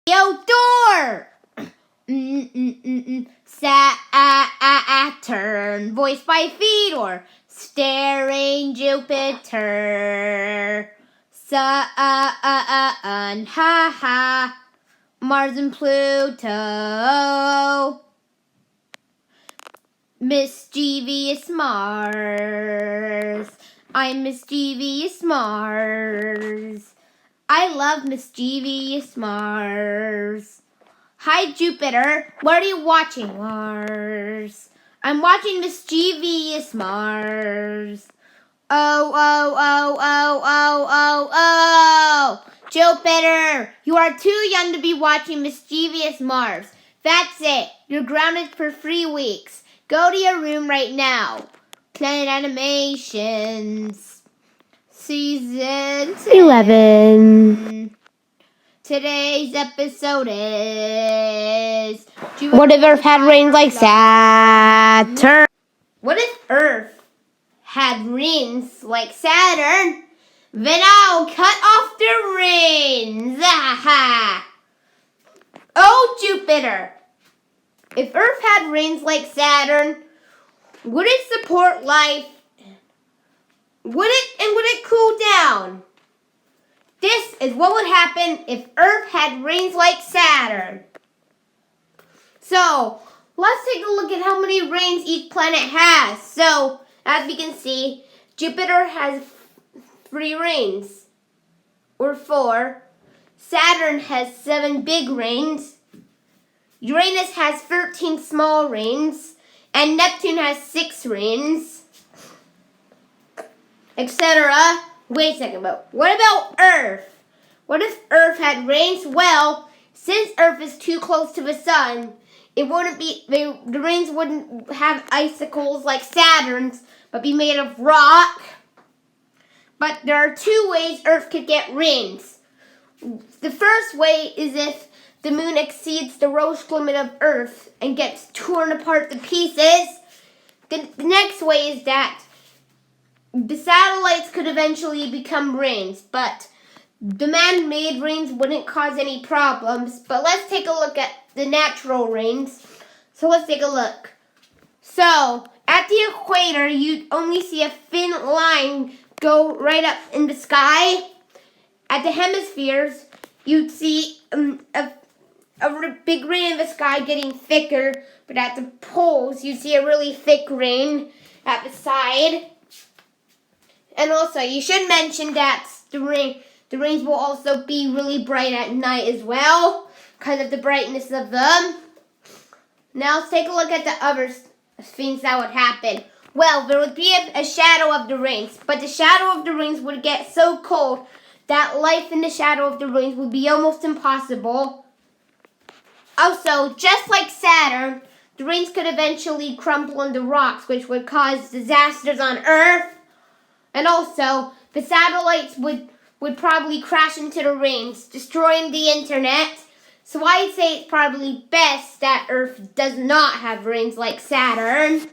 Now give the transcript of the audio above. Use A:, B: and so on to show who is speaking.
A: Outdoor! Saturn, voiced by Fedor, staring Jupiter. Sun, ha ha, Mars and Pluto. Mischievous Mars, I'm mischievous Mars. I love mischievous Mars. Hi, Jupiter. What are you watching, Mars? I'm watching mischievous Mars. Oh. Jupiter, you are too young to be watching mischievous Mars. That's it. You're grounded for 3 weeks. Go to your room right now. Planet Animations. Season 11. Today's episode is... What if Earth had rings like Saturn? What if Earth had rings like Saturn? Then I'll cut off the rings. Oh, Jupiter. If Earth had rings like Saturn, would it support life? Would it cool down? This is what would happen if Earth had rings like Saturn. So, let's take a look at how many rings each planet has. So, as we can see, Jupiter has 3 rings, or 4. Saturn has 7 big rings. Uranus has 13 small rings. And Neptune has 6 rings. Etc. Wait a second, but what about Earth? What if Earth had rings? Well, since Earth is too close to the sun, the rings wouldn't have icicles like Saturn's, but be made of rock. But there are 2 ways Earth could get rings. The first way is if the moon exceeds the Roche limit of Earth and gets torn apart to pieces. The next way is that the satellites could eventually become rings, but the man-made rings wouldn't cause any problems. But let's take a look at the natural rings. So let's take a look. So, at the equator, you'd only see a thin line go right up in the sky. At the hemispheres, you'd see a big ring in the sky getting thicker, but at the poles, you'd see a really thick ring at the side. And also, you should mention that the rings will also be really bright at night as well, because of the brightness of them. Now, let's take a look at the other things that would happen. Well, there would be a shadow of the rings, but the shadow of the rings would get so cold that life in the shadow of the rings would be almost impossible. Also, just like Saturn, the rings could eventually crumble into rocks, which would cause disasters on Earth. And also, the satellites would probably crash into the rings, destroying the internet. So I'd say it's probably best that Earth does not have rings like Saturn.